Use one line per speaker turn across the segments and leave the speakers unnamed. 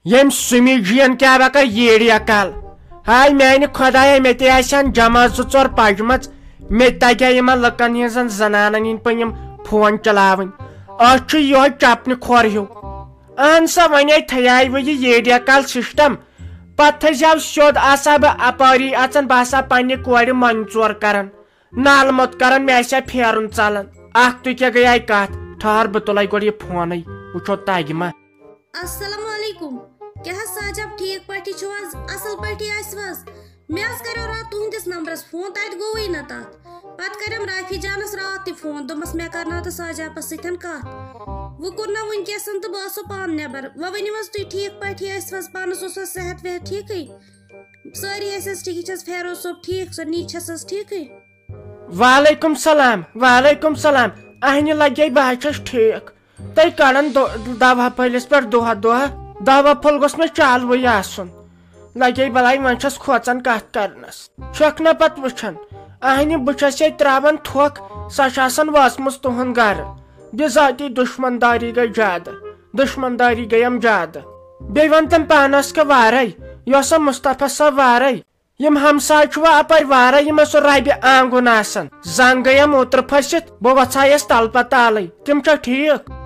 M سمی جین کیا بکر ییڑیا کال high میانہ خدایا مے تے آسان جمع زٕ ژور پجمژ مے تگیا یمن لکن ہنزن زنانن ہند پن یم فون چلاون اچھ یہ چپنہ کھور ہیو اہن سا ونے تھیائی وہ یہ ییڑیا کال سسٹم پتہ تھزیو سیود آسا بہ اپاری اژن باسا پنہ کورِ منظور کران نال مت کران مے آسیا پھیرن ژلان اخ تو کیا گئی کت ٹھہر بہ تلے گۄڈٕ یہ فونے وچھو تگہ ما
السلام علیکم کیا ساجب ٹھیک پٲٹھی چھو حظ اصل پٲٹھی آسِو حظ مےٚ حظ کریو رات تُہنٛدِس نمبرس فون تتہِ گوٚوٕے نہٕ تتھ پتہٕ کریٚم رافی جانس رات تہِ فون دوٚپمس مےٚ کرناو تہٕ ساجابس سۭتۍ کتھ وۄنۍ کوٚر نہ وٕنکیٚسن تہٕ بہٕ ٲسو پانہٕ نٮ۪بر وۄنۍ ؤنِو حظ تُہۍ ٹھیک پٲٹھی ٲسِو حظ پانس اوسا صحت وحت ٹھیکٕے سٲری ٲسۍ حظ ٹھیک یہِ چھِ حظ فیروز صٲب ٹھیک سۄ نی چھس حظ ٹھیکٕے
وعلیکم سلام وعلیکم سلام اہنہِ لگے بہٕ حظ چھس ٹھیک تُہۍ کڑان دوا پھٔلِس پٮ۪ٹھ دۄہ دۄہ دوا پھوٚل گوٚژھ مےٚ چالوٕے آسُن لگے بلاے وۄنۍ چھس کھوژان کتھ کرنس چھکھ نہ پتہٕ وٕچھان اہنہِ بہٕ چھس ییٚتہِ تراوان تھوٚکھ سۄ چھِ آسان وٲژمٕژ تُہُنٛد گرٕ بِذٲتی دُشمنداری گٔے زیادٕ دُشمنداری گٔیم زیادٕ بیٚیہِ وۄنۍ تٔمۍ پانس کہ وارے یۄس سۄ مصطفیٰ صٲب وارے یم ہمساے چھُ وۄنۍ اپٲرۍ وارے یِمن سُہ ربہِ آنگُن آسان زنگ گٔیم اوترٕ پھٔسِتھ بہٕ وژھایس تل پتالٕے تِم چھا ٹھیک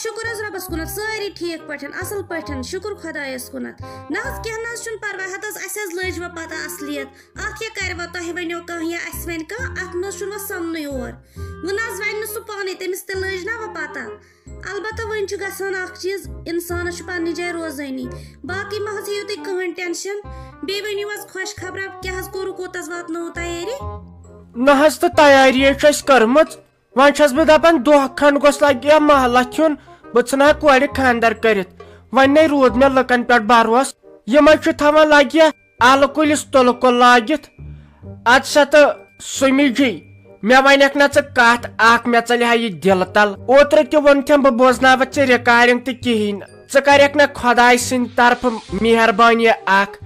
شکر حظ رۄبس کُنتھ سٲری ٹھیک پٲٹھۍ اصل پٲٹھۍ شکر خۄدایس کُنتھ نہ حظ کینٛہہ نہ حظ چھُنہٕ پرواے ہتھ حظ اسہِ حظ لٔج وۄنۍ پتہ اصلیت اتھ کیٛاہ کرِ وۄنۍ تۄہہِ ؤنِو کانٛہہ یا اسہِ ونہِ کانٛہہ اتھ منٛز چھُنہٕ وۄنۍ سمنٕے اور وۄنۍ نہ حظ ونہِ نہٕ سُہ پانے تٔمِس تہِ لٔج نہ وۄنۍ پتہ البتہ وۄنۍ چھُ گژھان اکھ چیٖز انسانس چھُ پننہِ جایہِ روزٲنی باقٕے مہ حظ ہیٚیِو تُہۍ کٕہٕنۍ ٹٮ۪نشن بیٚیہِ ؤنِو حظ خۄش خبرا کیٛاہ حظ کوٚرُو کوٚت حظ واتنٲوٕ تیٲری
نہ حظ تہٕ تیٲری چھِ اسہِ کٔرمٕژ وۄنۍ چھس بہٕ دپان دۄہ کھنڈ گوٚژھ لگہِ محلہ کھیوٚن بہٕ ژھٕنہا کورِ خاندر کٔرِتھ وۄنۍ نے روٗد مےٚ لُکن پٮ۪ٹھ بروس یِمے چھِ تھاوان لگہِ الہٕ کُلِس تُلہٕ کُل لٲگِتھ اد سا تہٕ سُمہِ جی مےٚ ونکھ نہ ژٕ کتھ اکھ مےٚ ژلہِ ہا یہِ دِلہٕ تل اوترٕ تہِ ووٚنتھم بہٕ بوزناوتھ ژےٚ رِکارڈنگ تہِ کہیٖنۍ نہٕ ژٕ کرکھ مےٚ خۄداے سٕنٛدِ طرفہٕ مہربٲنی اکھ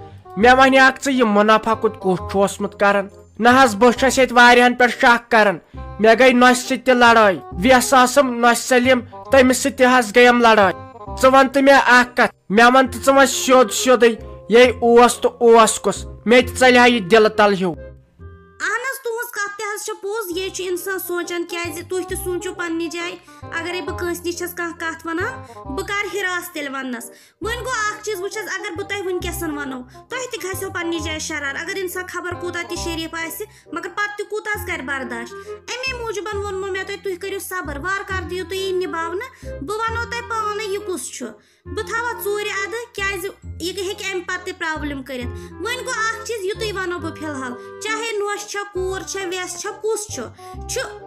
مےٚ ونیاکھ ژٕ یہِ مُنافع کُس چھُ اوسمُت کران نہ حظ بہٕ چھس ییٚتہِ واریاہن پٮ۪ٹھ شک کران مےٚ گٔے نۄسہِ سۭتۍ تہِ لڑٲے ویس ٲسٕم نۄسہِ سلیٖم تٔمِس سۭتۍ تہِ حظ گٔیم لڑٲے ژٕ ون تہٕ مےٚ اکھ کتھ مےٚ ون تہٕ ژٕ وۄنۍ سیوٚد سیوٚدُے یے اوس تہٕ اوس کُس مےٚ تہِ ژلہِ ہا یہِ دِلہٕ تل ہیوٗ
اہن حظ تُہنٛز کتھ تہِ حظ چھِ پوٚز یے چھُ انسان سونٛچان کیازِ تُہۍ تہِ سوٗنٛچِو پننہِ جایہِ اگرے بہٕ کٲنٛسہِ نِش چھس کانٛہہ کتھ ونان بہٕ کر ہراس تیٚلہِ وننس وۄنۍ گوٚو اکھ چیٖز وٕچھ حظ اگر بہٕ تۄہہِ وٕنکیٚسن ونو تۄہہِ تہِ کھسیو پننہِ جایہِ شرار اگر انسان خبر کوٗتاہ تہِ شریٖف آسہِ مگر پتہٕ تہِ کوٗتاہ حظ کرِ برداش امے موٗجوٗبن ووٚنمو مےٚ تۄہہِ تُہۍ کٔرِو صبر وارٕ کارٕ دِیِو تُہۍ یہِ نِباونہٕ بہٕ ونو تۄہہِ پانے یہِ کُس چھُ بہٕ تھاوہا ژوٗرِ اَدٕ کیازِ یہِ ہیٚکہِ امہِ پتہٕ تہِ پرابلم کٔرِتھ وۄنۍ گوٚو اکھ چیٖز یِتُے ونو بہٕ فِلحال چاہے نۄش چھا کوٗر چھا ویس چھا کُس چھُ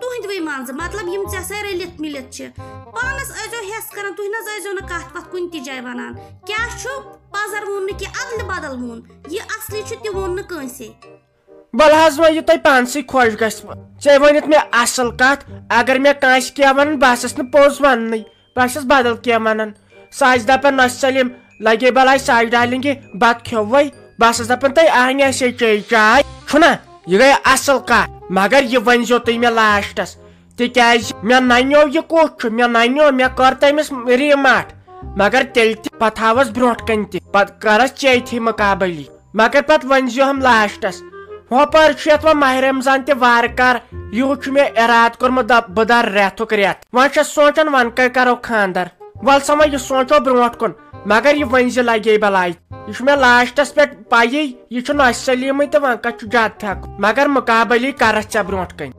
تُہنٛدوٕے منٛزٕ مطلب یِم ژےٚ سۭتۍ رٔلِتھ مِلِتھ چھِ پانس ٲسۍزیو ہٮ۪س کران تُہۍ نہ حظ ٲسۍزیو نہٕ کتھ وتھ کُنہِ تہِ جایہِ ونان کیٛاہ چھُ پزر ووٚن نہٕ کینٛہہ ادلہٕ بدل ووٚن یہِ اصلی چھُ تہِ ووٚن نہٕ کٲنٛسے
بل حظ وۄنۍ یہِ تۄہہِ پانسٕے خۄش گژھوٕ ژےٚ ؤنِتھ مےٚ اصل کتھ اگر مےٚ کٲنٛسہِ کینٛہہ ونان بہٕ آسس نہٕ پوٚز وننٕے بہٕ آسس بدل کینٛہہ ونان سۄ آسہِ دپان نۄسہِ سلیٖم لگے بلاے ساج ڈالنگہِ بتہٕ کھیوٚوے بہٕ آسس دپان تۄہہِ اہنہِ اَسے چیٚیہِ چاے چھُنہ یہِ گٔے اصل کتھ مگر یہِ ؤنۍزیو تُہۍ مےٚ لاسٹس تِکیازِ مےٚ ننیو یہِ کُس چھُ مےٚ ننیو مےٚ کٔر تٔمِس ریٖماٹھ مگر تیٚلہِ تہِ پتہٕ تھاوس برونٛٹھ کَنہِ تہِ پتہٕ کرس چیٚیتھٕے مُقابلی مگر پتہٕ ؤنۍزیو ہم لاسٹس ہۄپٲرۍ چھُ یتھ وۄنۍ ماہ رمضان تہِ وارٕ کار یہُس چھُ مےٚ ارادٕ کوٚرمُت بہٕ در رٮ۪تُک رٮ۪تھ وۄنۍ چھس سونٛچان وۄنۍ کر کرو خاندر ول سا وۄنۍ یہِ سونٛچو برونٛٹھ کُن مگر یہِ ؤنۍ زِ لگے بلاے یہِ چھُ مےٚ لاسٹس پٮ۪ٹھ پیی یہِ چھُ نۄسہِ سلیٖمٕے تہٕ وۄنۍ کتھ چھُ زیادٕ تھکُن مگر مُقابلی کرس ژےٚ برونٛٹھ کَنہِ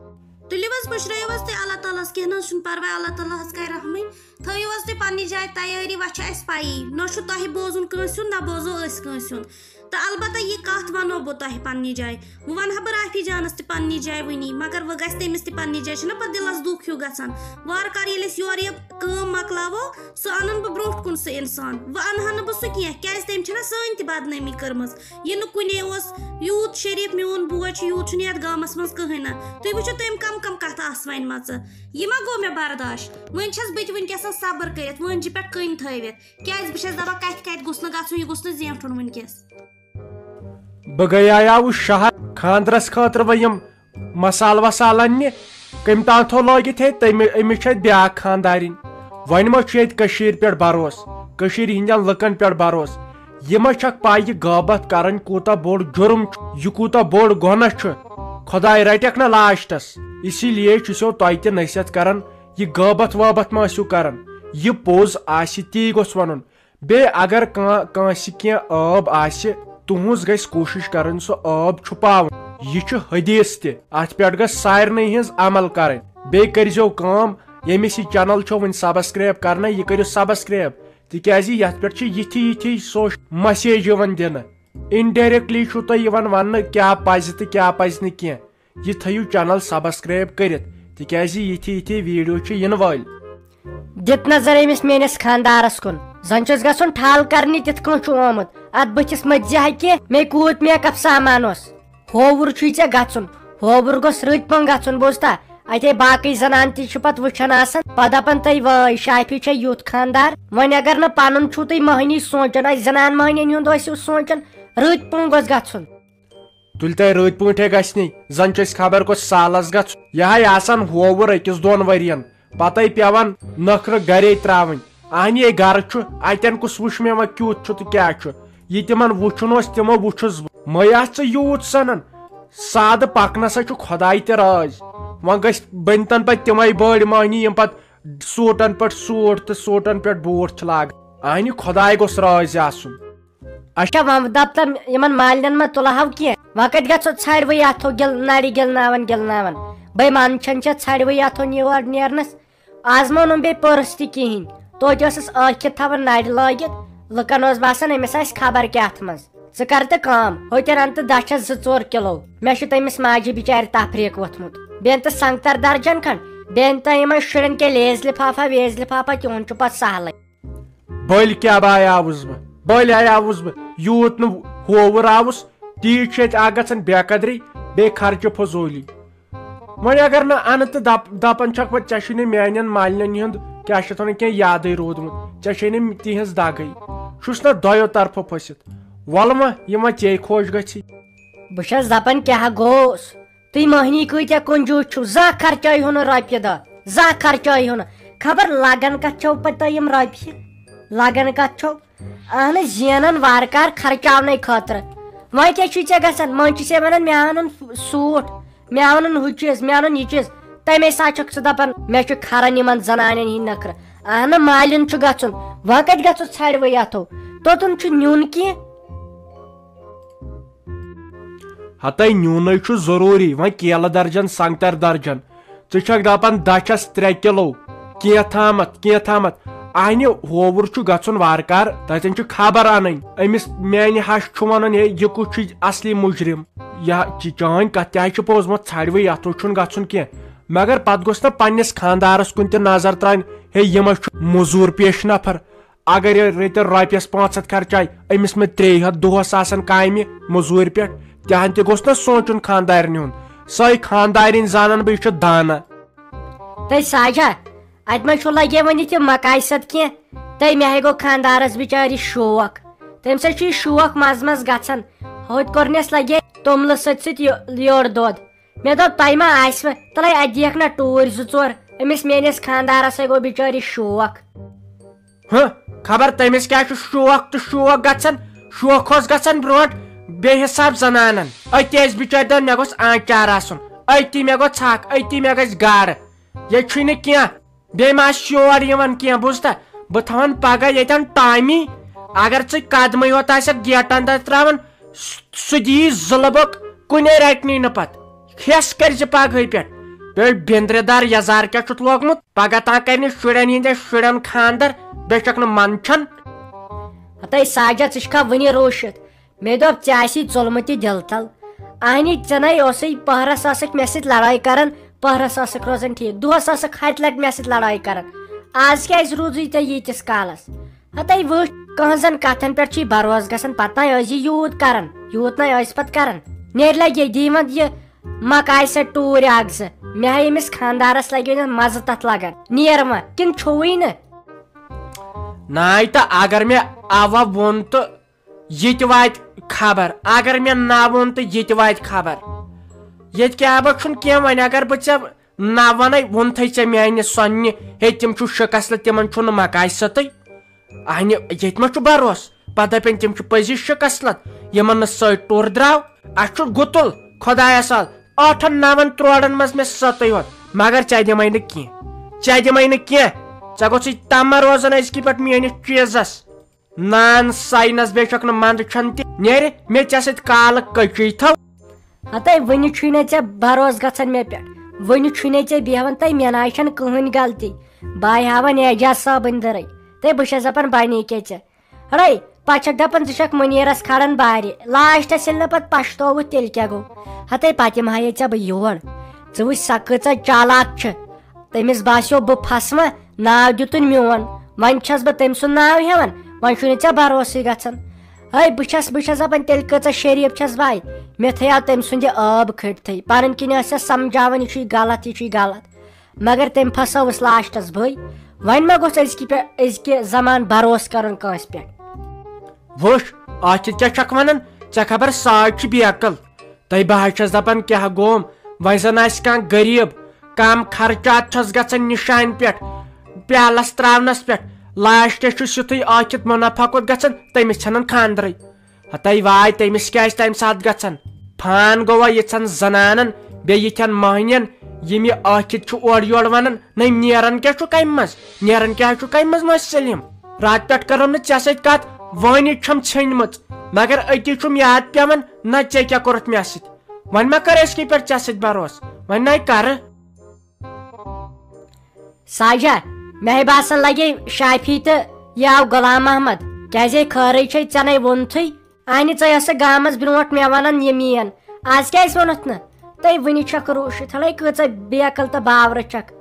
تُلِو حظ پُشرٲیِو حظ تُہۍ اللہ تعالیٰ ہس کینٛہہ نہ حظ چھُنہٕ پرواے اللہ تعالیٰ حظ کرِ رحمٕے تھٲیِو حظ تُہۍ پننہِ جایہِ تیٲری وۄنۍ چھِ اسہِ پیی نہ چھُ تۄہہِ بوزُن کٲنٛسہِ ہُنٛد نہ بوزو أسۍ کٲنٛسہِ ہُنٛد تہٕ البتہ یہِ کتھ ونو بہٕ تۄہہِ پننہِ جایہِ وۄنۍ ونہٕ ہا بہٕ رافی جانس تہِ پننہِ جایہِ وٕنی مگر وۄنۍ گژھِ تٔمِس تہِ پننہِ جایہِ چھُنہ پتہٕ دِلس دُکھ ہیوٗ گژھان وارٕ کارٕ ییٚلہِ أسۍ یورٕ یہِ کٲم مۄکلاوو سُہ انن بہٕ برونٛٹھ کُن سُہ انسان وۄنۍ انہٕ ہا نہٕ بہٕ سُہ کینٛہہ کیازِ تٔمۍ چھِنہ سٲنۍ تہِ بدنٲمی کٔرمٕژ یہِ نہٕ کُنے اوس یوٗت شریٖف میون بوے چھُ یوٗت چھُنہٕ یتھ گامس منٛز کٕہٕنۍ نہٕ تُہۍ وٕچھِو تٔمۍ کم کم کتھ آسہٕ وَنمژٕ یہِ ما گوٚو مےٚ برداش وۄنۍ چھس بہٕ تہِ وٕنکیٚسن صبر کٔرِتھ وٲنجہِ پٮ۪ٹھ کٔنۍ تھٲوِتھ کیازِ بہٕ چھس دپان کتھِ کتھِ گوٚژھ نہٕ گژھُن یہِ گوٚژھ نہٕ زیٹھُن وٕنکیٚس
بہٕ گٔیاوُس شہر خاندرس خٲطرٕ وۄنۍ یِم مسالہٕ وسالہٕ اننہِ کٔمۍ تام تھوٚو لٲگِتھ ہے أمِس چھِ اتہِ بیاکھ خاندارِنۍ وۄنۍ ما چھُ ییٚتہِ کٔشیٖرِ پٮ۪ٹھ بروس کشیر ہندین لکن پہ بھروس یہ چھک پائی غابت کرن کوتا بوڑ جرم یہ کوتا بوڑ گناہ خدائے رٹک نا لاسٹس اسی لیے چھسو تہ تہ نصیحت کران یہ غابت وابت ما ٲسِو کران یہ پوز آسہِ تی گوٚژھ ونُن بیٚیہِ اگر کٲنٛسہِ کینٛہہ آب آسہِ تُہنٛز گژھِ کوٗشِش کرٕنۍ سُہ آب چھُپاوُن یہ چھُ حدیث تہِ اتھ پٮ۪ٹھ گژھِ سارنٕے ہٕنٛز عمل کرٕنۍ بیٚیہِ کٔرۍزیو کٲم ییٚمِس یہِ چینل چھو وُنہِ سبسکرایب کرنے یہ کٔرِو سبسکرایب تِکیازِ یتھ پٮ۪ٹھ چھِ یِتھی سوشل مسیج یِوان دِنہٕ انڈایریکٹلی چھُو تۄہہِ یِوان وننہٕ کیٛاہ پزِ تہٕ کیٛاہ پزِ نہٕ کینٛہہ یہ تھٲیِو چینل سبسکرایب کٔرِتھ تِکیازِ یِتھی ویڈیو چھِ یِنہٕ وٲلۍ
دِت نظر أمِس میٲنِس خاندارس کُن زن چھُس گژھُن ٹھال کرنہِ تِتھ کٔنۍ چھُ آمُت اتھ بٕتھِس مٔتزِ کہِ مےٚ کوٗت میک اپ سامان اوس ہووُر چھُے ژےٚ گژھُن ہووُر گوٚژھ رٕتۍ پٲٹھۍ گژھُن بوٗزتا اتے باقٕے زنان تہِ چھِ پتہٕ وٕچھان آسان پتہٕ دپان تُہۍ وٲے شافی چھےٚ یُتھ خاندار وۄنۍ اگر نہٕ پنُن چھُو تُہۍ مٔہنی سونٛچان اسہِ زنان مٔہنین ہُنٛد ٲسِو سونٛچان رٕتۍ پٲٹھۍ گوٚژھ گژھُن
تُلہِ تۄہہِ رٕتۍ پٲٹھۍ گژھنٕے زن چھُ أسۍ خبر کۄس سالس گژھُن یہے آسان ہووُر أکِس دۄن ؤرین پتے پیوان نخرٕ گرے تراوٕنۍ اہنی گرٕ چھُ اتٮ۪ن کُس وٕچھ مےٚ وۄنۍ کیُتھ چھُ تہٕ کیٛاہ چھُ یہ تِمن وٕچھُن اوس تِمو وٕچھُس بہٕ مے آس ژٕ یوٗت سنان سادٕ پکنسا چھُ خۄداے تہِ راز وۄنۍ گژھِ بٔنتن پتہٕ تِمے بٔڑۍ مٔہنی یِم پتہٕ سوٗٹن پٮ۪ٹھ سوٗٹ تہٕ سوٗٹن پٮ۪ٹھ بوٗٹھ چھِ لاگان اہنی خۄداے گوٚژھ راز آسُن
اچھا وۄنۍ دپتن یِمن مالنٮ۪ن ما تُلہو کینٛہہ وۄنۍ کتہِ گژھو ژھرِوٕے اتھو نرِ گِلناون بے منٛدچھان چھےٚ ژھرِوٕے اتھو یور نیرنس آز مونُم بیٚیہِ پٔرس تہِ کِہینۍ توتہِ ٲسٕس ٲکھِتھ تھاوان نرِ لٲگِتھ لُکن اوس باسان أمِس آسہِ خبر کیٛاہ منٛز ژٕ کر تہٕ کٲم ہوٚتٮ۪ن ان تہٕ دچھس 2-4 کِلو مےٚ چھُ تٔمِس ماجہِ بِچارِ تفریٖق ووٚتھمُت بیٚیہِ تہٕ سنگتر درجن کھنڈ بیٚیہِ تہٕ یِمن شُرٮ۪ن کینٛہہ لیز لفافا ویز لفافا تِہُنٛد چھُ پتہٕ سہلٕے
بٔلۍ کیٛاہ باے آوُس بہٕ یوٗت نہٕ ہووُر آوُس تیٖژ چھِ اتہِ اکھ گژھان بے قدری بیٚیہِ خرچہٕ فضوٗلی وۄنۍ اگر نہٕ انہٕ تہٕ دپان چھکھ وۄنۍ ژےٚ چھُے نہٕ میانٮ۪ن مالنٮ۪ن ہُنٛد کیٛاہ چھِ اتھ ونان کینٛہہ یادٕے روٗدمُت ژےٚ چھے نہٕ تِہنٛز دگٕے چھُس نہ دۄیو طرفہٕ پھٔسِتھ وۄلہٕ وۄنۍ یہِ ما ژےٚ خۄش گژھی
بہٕ چھس دپان کیٛاہ گوٚوس تُہۍ مٔہنی کۭتیاہ کنجوٗس چھِو زانٛہہ خرچٲیہو نہٕ رۄپیہِ دہ زانٛہہ خرچٲیہو نہٕ خبر لگان کتھ چھو پتہٕ تۄہہِ یِم رۄپیہِ لگان کتھ چھو اہن زینان وارٕ کار خرچاونہٕ خٲطرٕ وۄنۍ کیٛاہ چھُے ژےٚ گژھان وۄنۍ چھُ ژےٚ ونان مےٚ اَنُن سوٗٹ مےٚ اَنُن ہُہ چیٖز مےٚ اَنُن یہِ چیٖز تمے ساتہٕ چھکھ ژٕ دپان مےٚ چھُ کھران یِمن زنانٮ۪ن ہِنٛدۍ نخرٕ اہنہٕ مالٮ۪ن چھُ گژھُن وۄنۍ کتہِ گژھو ژھرِوٕے اتھو توٚتُن چھُ نیُن کینٛہہ
ہتے نیُنٕے چھُ ضروٗری وۄنۍ کیلہٕ درجن سنگتر درجن ژٕ چھکھ دپان دچھس 3 کِلو کینٛہہ تھامتھ اہنہِ ہووُر چھُ گژھُن وارٕ کار تتٮ۪ن چھُ خبر انٕنۍ أمِس میانہِ ہش چھُ ونان ہے یہِ کُس چھُ اصلی مُجرم یا چٲنۍ کتھ تہِ چھِ پوٚز مگر ژھرِوٕے اتھو چھُنہٕ گژھُن کینٛہہ مگر پتہٕ گوٚژھ نہ پننِس خاندارس کُن تہِ نظر ترٛاوٕنۍ ہے یہِ ما چھُ موٚزوٗر پیش نفر اگر یہِ رٔتۍ رۄپیس 500 خرچاے أمِس مےٚ 300 دۄہس آسان کامہِ موٚزوٗرِ پٮ۪ٹھ تِہن تہِ گوٚژھ نہ سونٛچُن خاندارنہِ ہُنٛد سۄے خاندارِنۍ زانان بہٕ یہِ چھُ دانا
تُہۍ ساجا اتہِ ما چھُ لگے ؤنِتھ یہِ مکایسد کینٛہہ تۄہہِ مےٚ ہے گوٚو خاندارس بِچارِ شوق تمہِ سۭتۍ چھُ یہِ شوق منٛزٕ گژھان ہوٚتہِ کوٚرنس لگے توٚملہٕ سۭتۍ یٔڈ دۄد مےٚ دوٚپ تۄہہِ ما آسوٕ تلے اتہِ دِیکھ نہ ٹوٗرۍ 2-4 أمِس میٲنِس خاندارس گوٚو بِچٲرِس شوق
خبر تٔمِس کیٛاہ چھُ شوق تہٕ شوق گژھان شوق اوس گژھان برونٛٹھ بے حساب زنانن أتی ٲسۍ بِچٲرۍ دپان مےٚ گوٚژھ آنچار آسُن أتی مےٚ گوٚو ژھکھ أتی مےٚ گژھِ گاڈٕ ییٚتہِ چھُے نہٕ کینٛہہ بیٚیہِ ما آسہِ شور یِوان کینٛہہ بوٗزتا بہٕ تھاون پگہہ ییٚتٮ۪ن ٹامی اگر ژٕ قدمٕے یوت آسٮ۪کھ گیٹن تتھ ترٛاوان سُہ دِیی زٕلبُک کُنے رٹنی نہٕ پتہٕ ہٮ۪س کٔرزِ پگہٕے پٮ۪ٹھ بیٚیہِ بِندرِ دار یزار کیٛاہ چھُتھ لوگمُت پگہہ تام کرِ نہٕ شُرٮ۪ن ہِنٛدٮ۪ن شُرٮ۪ن خاندر بیٚیہِ چھکھ نہٕ منٛدچھان
ہتے ساجا ژٕ چھکھا وُنہِ روٗشِتھ مےٚ دوٚپ ژےٚ آسی ژولمُت یہِ دِل تل اہنی ژٕ نے اوسُے پہرس ٲسٕکھ مےٚ سۭتۍ لڑٲے کران پہرس ٲسٕکھ روزان ٹھیٖک دۄہس ٲسٕکھ ہتہِ لٹہِ مےٚ سۭتۍ لڑٲے کران آز کیٛازِ روٗزُے ژےٚ ییٖتِس کالس ہتے وٕچھ کٕہٕنٛزن کتھن پٮ۪ٹھ چھُے بروسہٕ گژھان پتہٕ نَے ٲسۍ یہِ یوٗت کران یوٗت نَے ٲسۍ پتہٕ کران نیرِ لگہِ ییٚتی وۄنۍ یہِ مکاے سۭتۍ ٹوٗرۍ اکھ 2 مےٚ ہے أمِس خاندارس لگہِ وۄنۍ مزٕ تتھ لگان نیر وۄنۍ کِنہٕ چھُوٕے نہٕ
ناے تہٕ اگر مےٚ اوا ووٚن تہٕ یہِ تہِ واتہِ خبر اگر مےٚ نہ ووٚن تہٕ یہِ تہِ واتہِ خبر ییٚتہِ کیٛاہ چھُنہٕ کینٛہہ وۄنۍ اگر بہٕ ژےٚ نہ ونے ووٚنتھٕے ژےٚ میانہِ سۄننہِ ہے تِم چھُ شِکسلہٕ تِمن چھُنہٕ مکاے سۭتٕے اہنہِ ییٚتہِ ما چھُ بروس پتہٕ دپن تِم چھِ پٔزی شِکسلت یِمن نہٕ سۭتۍ ٹوٚر درٛاو اسہِ چھُ گُتُل خۄدایس حال 8-9 تروڑن منٛز مےٚ سٔتٕے یوت مگر ژےٚ دِمے نہٕ کینٛہہ ژےٚ گوٚژھُے تما روزان أزکہِ پٮ۪ٹھ میٲنِس چیٖزس نان ساینس بیٚیہِ چھکھ نہٕ منٛدٕ چھن تہِ نیرِ مےٚ ژےٚ سۭتۍ کالہٕ کٔچی تھو
ہتے ونہِ چھُے نہٕ ژےٚ بروس گژھان مےٚ پٮ۪ٹھ ونہِ چھُے نہٕ ژےٚ بیہوان تہٕ مےٚ نہ چھنہٕ کٕہٕنۍ غلطی بہٕ ہاوان اعجاز صٲبٕنۍ دٕرے تہٕ بہٕ چھس دپان بنے کیٛاہ ژےٚ ہڑے پتہٕ چھکھ دپان ژٕ چھکھ مُنیٖرس کھڑان بارِ لاسٹس ییٚلہِ نہٕ پتہٕ پشتووُتھ تیٚلہِ کیٛاہ گوٚو ہتے پتہٕ یِمہٕ ژےٚ بہٕ یور ژٕ وٕچھ سۄ کۭژاہ چالاک چھِ تٔمِس باسیو بہٕ پھسما ناو دِتُن میون وۄنۍ چھس بہٕ تٔمۍ سُنٛد ناو ہٮ۪وان وۄنۍ چھُے نہٕ ژےٚ بروسٕے گژھان ہے بہٕ چھس دپان تیٚلہِ کۭژاہ شریٖف چھس بہٕ مےٚ تھایو تٔمۍ سُنٛد یہِ ٲب کھٔٹتھٕے پنٕنۍ کِنۍ ٲسۍ سمجاوان یہِ چھُے غلط مگر تٔمۍ پھسٲوٕس لاسٹس بٕے وۄنۍ ما گوٚژھ أزکہِ زمان بروس کرُن کٲنٛسہِ پٮ۪ٹھ
وٕچھ آخر کیٛاہ چھکھ ونان ژےٚ خبر ساڑ چھِ بیقل تہٕ بہٕ حظ چھس دپان کیٛاہ گوم وۄنۍ زن آسہِ کانٛہہ غریٖب کم خرچات چھس گژھان نِشانہِ پٮ۪ٹھ پیالس تراونس پٮ۪ٹھ لاسٹس چھُس یُتھُے ٲکھِتھ مُنافع کوٚت گژھان تٔمِس ژھنان خانٛدرٕے ہتے واے تٔمِس کیٛازِ تمہِ ساتہٕ گژھان فان گوٚوا یِژھن زنانن بیٚیہِ یِتھٮ۪ن مٔہنین یِم یہِ ٲکھِتھ چھُ اورٕ یورٕ ونان نہ نیران کیٛاہ چھُ کمہِ منٛز نوٚسہِ سلیٖم راتہٕ پٮ۪ٹھ کرم نہٕ ژےٚ سۭتۍ کتھ وٲنِج چھم ژھٔنمٕژ مگر أتی چھُم یاد پیوان نہ ژےٚ کیٛاہ کوٚرُتھ مےٚ سۭتۍ وۄنۍ ما کر أزکہِ پٮ۪ٹھ ژےٚ سۭتۍ بروس وۄنۍ نَے کرٕ
ساجا مےٚ باسان لگے شافی تہٕ یہِ آو غلام محمد کیٛازِ خٲرٕے چھے ژےٚ نَے ووٚنتھٕے اَنہِ ژٕ ٲسکھ گامس برونٛٹھ مےٚ ونان یہِ مین آز کیٛازِ ووٚنُتھ نہٕ تہٕ وٕنہِ چھکھ روٗشِتھ ہڑے کۭژاہ بیقل تہٕ باورٕ چھکھ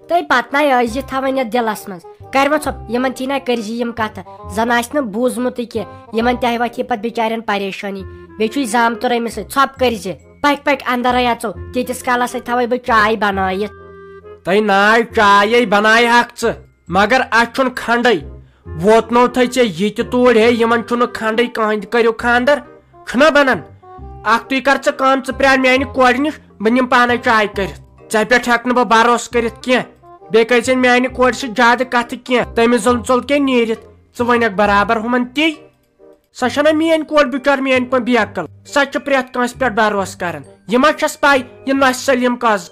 تہٕ پتہٕ نَے ٲسۍ یہِ تھاوان یتھ دِلس منٛز کرِ ژھۄپ یِمن تھی نہ کٔرزِ یِم کتھٕ زن آسہِ نہٕ بوٗزمُتٕے کینٛہہ یِمن تہِ وتھِ پتہٕ بِچارٮ۪ن پریشٲنی بیٚیہِ چھُے زامتُر أمِس سۭتۍ ژھۄپ کٔرزِ پکہِ اندرے اژو تیٖتِس کالس سۭتۍ تھاوے بہٕ چاے بنٲیِتھ
تۄہہِ ناے چایے بنایہِ ہکھ ژٕ مگر اتھ چھُنہٕ کھنڈے ووتنو تھے ژےٚ یہِ تہِ توٗرۍ ہے یِمن چھُنہٕ کھنڈے کٕہٕنۍ کٔرِو خانٛدر چھُنا بنان اکھتُے کر ژٕ کٲم ژٕ پرٛار میانہِ کورِ نِش بہٕ نِمہٕ پانے چاے کٔرِتھ ژےٚ پٮ۪ٹھ ہٮ۪کہٕ نہٕ بہٕ بروسہٕ کٔرِتھ کینٛہہ بیٚیہِ کٔرزِ میانہِ کورِ سۭتۍ زیادٕ کتھٕ کینٛہہ تٔمِس زن ژوٚل کینٛہہ نیٖرِتھ ژٕ ونکھ برابر ہُمن تی سۄ چھنہ میٲنۍ کور بِچٲر میٲنۍ پٲٹھۍ بیقل سۄ چھِ پرٛٮ۪تھ کٲنٛسہِ پٮ۪ٹھ بروسہٕ کران یہِ ما چھس پاے یہِ نۄسہِ سلیٖم کۄس گٔے